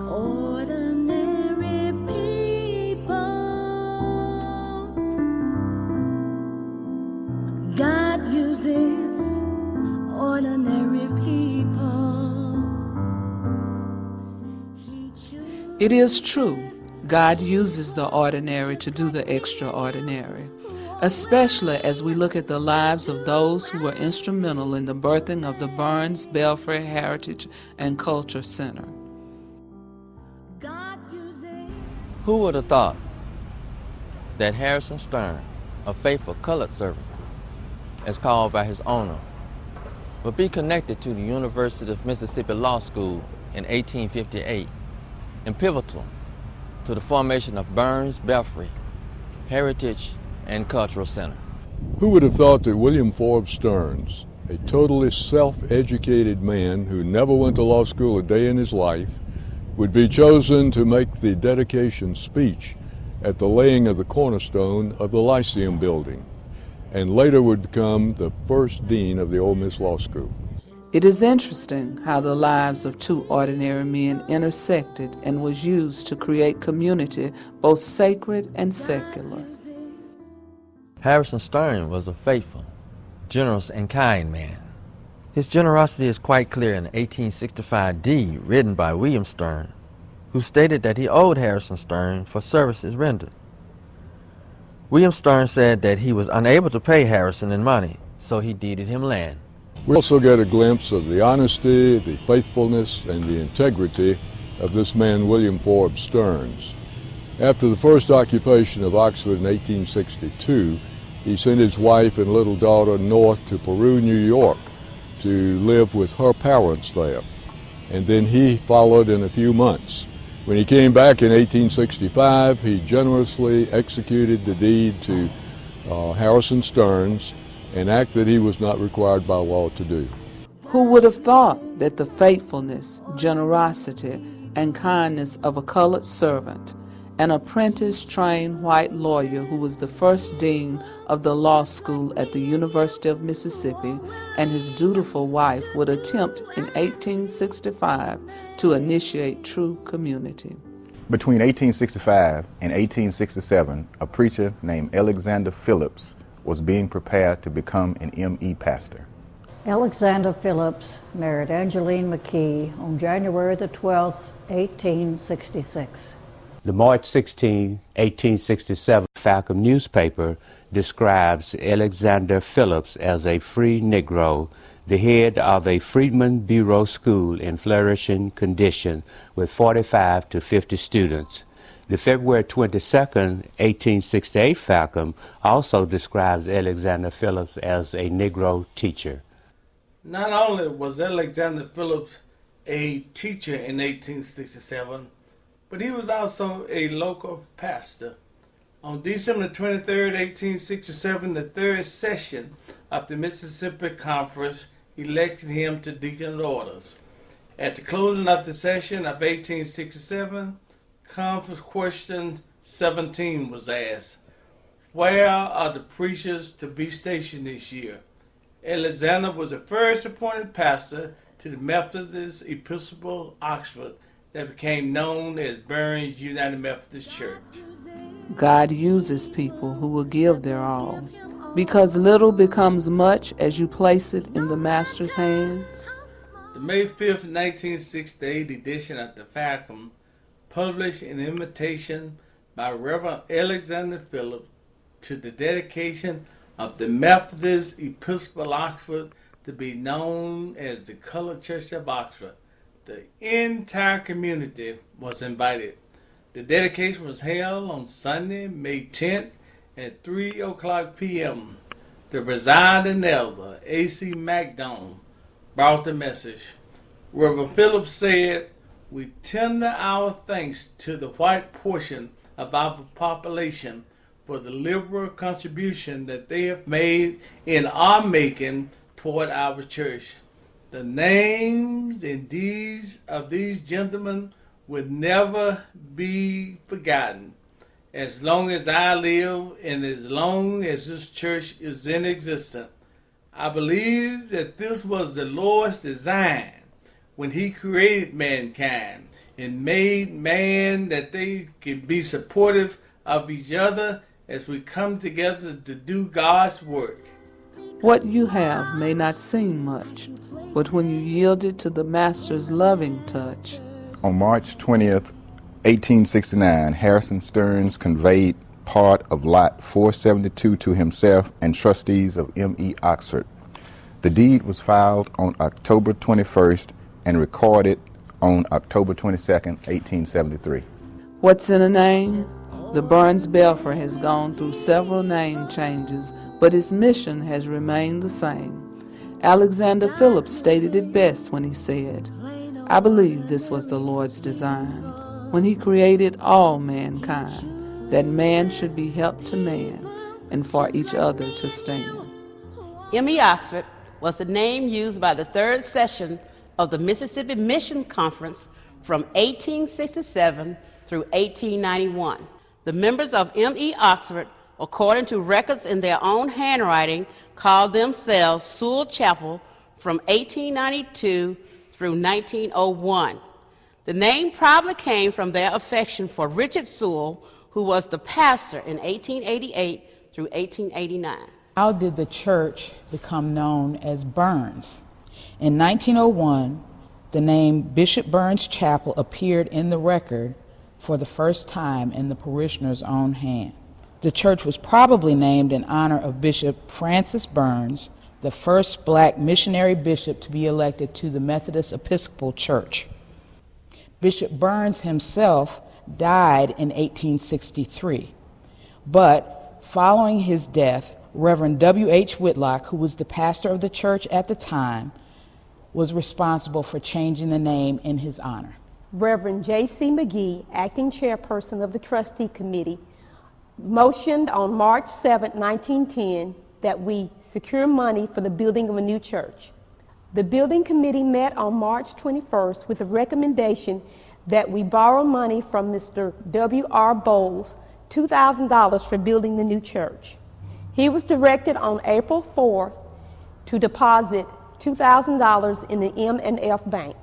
ordinary people. God uses ordinary people. It is true, God uses the ordinary to do the extraordinary, especially as we look at the lives of those who were instrumental in the birthing of the Burns Belfry Heritage and Culture Center. Who would have thought that Harrison Stern, a faithful colored servant, as called by his owner, would be connected to the University of Mississippi Law School in 1858 and pivotal to the formation of Burns Belfry Heritage and Cultural Center? Who would have thought that William Forbes Stearns, a totally self-educated man who never went to law school a day in his life, would be chosen to make the dedication speech at the laying of the cornerstone of the Lyceum building, and later would become the first dean of the Ole Miss Law School. It is interesting how the lives of two ordinary men intersected and was used to create community, both sacred and secular. Harrison Stern was a faithful, generous, and kind man. His generosity is quite clear in an 1865 deed written by William Stern, who stated that he owed Harrison Stern for services rendered. William Stern said that he was unable to pay Harrison in money, so he deeded him land. We also get a glimpse of the honesty, the faithfulness, and the integrity of this man, William Forbes Stearns. After the first occupation of Oxford in 1862, he sent his wife and little daughter north to Peru, New York, to live with her parents there. And then he followed in a few months. When he came back in 1865, he generously executed the deed to Harrison Stearns, an act that he was not required by law to do. Who would have thought that the faithfulness, generosity, and kindness of a colored servant, an apprentice-trained white lawyer who was the first dean of the law school at the University of Mississippi, and his dutiful wife would attempt in 1865 to initiate true community. Between 1865 and 1867, a preacher named Alexander Phillips was being prepared to become an M.E. pastor. Alexander Phillips married Angeline McKee on January the 12th, 1866. The March 16, 1867 Falcon newspaper describes Alexander Phillips as a free Negro, the head of a Freedmen Bureau school in flourishing condition with 45 to 50 students. The February 22, 1868 Falcon also describes Alexander Phillips as a Negro teacher. Not only was Alexander Phillips a teacher in 1867, but he was also a local pastor. On December 23, 1867, the third session of the Mississippi Conference elected him to deacon orders. At the closing of the session of 1867, conference question 17 was asked, "Where are the preachers to be stationed this year?" Alexander was the first appointed pastor to the Methodist Episcopal Oxford that became known as Burns United Methodist Church. God uses people who will give their all, because little becomes much as you place it in the Master's hands. The May 5th, 1968 edition of the Falcon published an invitation by Reverend Alexander Phillips to the dedication of the Methodist Episcopal Oxford to be known as the Colored Church of Oxford. The entire community was invited. The dedication was held on Sunday, May 10th at 3:00 p.m. The presiding elder, A.C. MacDonald, brought the message. Reverend Phillips said, "We tender our thanks to the white portion of our population for the liberal contribution that they have made in our making toward our church. The names and deeds of these gentlemen will never be forgotten. As long as I live and as long as this church is in existence, I believe that this was the Lord's design when He created mankind. and made man that they can be supportive of each other as we come together to do God's work. What you have may not seem much, but when you yield it to the Master's loving touch. On March 20th, 1869, Harrison Stearns conveyed part of Lot 472 to himself and trustees of M.E. Oxford. The deed was filed on October 21st and recorded on October 22nd, 1873. What's in a name? The Burns Belfry has gone through several name changes, but its mission has remained the same. Alexander Phillips stated it best when he said, "I believe this was the Lord's design, when he created all mankind, that man should be helped to man, and for each other to stand." M.E. Oxford was the name used by the third session of the Mississippi Mission Conference from 1867 through 1891. The members of M.E. Oxford, according to records in their own handwriting, called themselves Sewell Chapel from 1892 through 1901. The name probably came from their affection for Richard Sewell, who was the pastor in 1888 through 1889. How did the church become known as Burns? In 1901, the name Bishop Burns Chapel appeared in the record for the first time in the parishioner's own hand. The church was probably named in honor of Bishop Francis Burns, the first black missionary bishop to be elected to the Methodist Episcopal Church. Bishop Burns himself died in 1863, but following his death, Reverend W.H. Whitlock, who was the pastor of the church at the time, was responsible for changing the name in his honor. Reverend J.C. McGee, acting chairperson of the trustee committee, motioned on March 7, 1910, that we secure money for the building of a new church. The building committee met on March 21st with a recommendation that we borrow money from Mr. W.R. Bowles, $2,000 for building the new church. He was directed on April 4th to deposit $2,000 in the M&F Bank.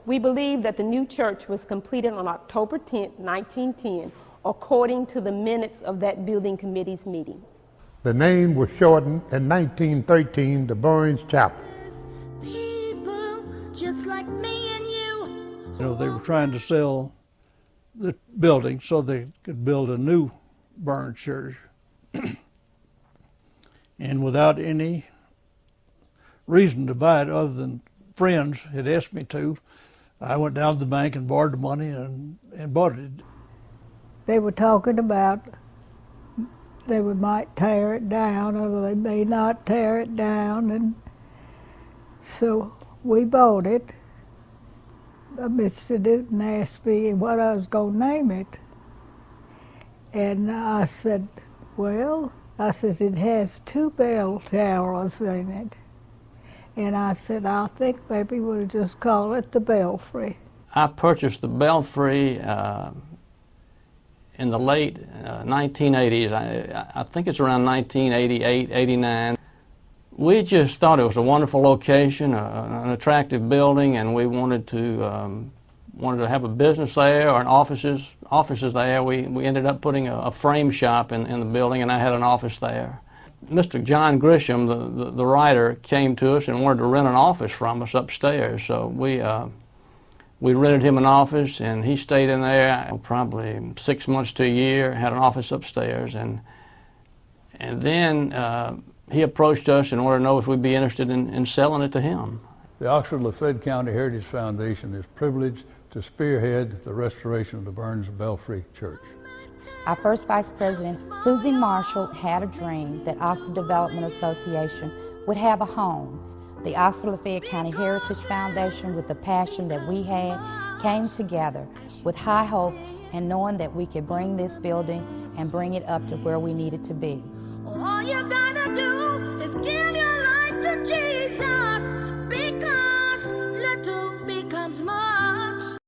We believe that the new church was completed on October 10, 1910, according to the minutes of that building committee's meeting. The name was shortened in 1913 to Burns Chapel. People just like me and you. You know, they were trying to sell the building so they could build a new Burns church. And without any reason to buy it other than friends had asked me to, I went down to the bank and borrowed the money and bought it. They were talking about they might tear it down or they may not tear it down, and so we bought it. Mr. Newton asked me what I was going to name it, and I said, well, it has 2 bell towers in it. And I said, I think maybe we'll just call it the Belfry. I purchased the Belfry in the late 1980s. I think it's around 1988, 89. We just thought it was a wonderful location, an attractive building, and we wanted to have a business there or offices there. We ended up putting a frame shop in the building, and I had an office there. Mr. John Grisham, the writer, came to us and wanted to rent an office from us upstairs. So we rented him an office, and he stayed in there probably 6 months to a year, had an office upstairs. And then he approached us in order to know if we'd be interested in selling it to him. The Oxford-Lafayette County Heritage Foundation is privileged to spearhead the restoration of the Burns Belfry Church. Our first Vice President, Susie Marshall, had a dream that Oxford Development Association would have a home. The Oxford-Lafayette County Heritage Foundation, with the passion that we had, came together with high hopes and knowing that we could bring this building and bring it up to where we needed to be. All you got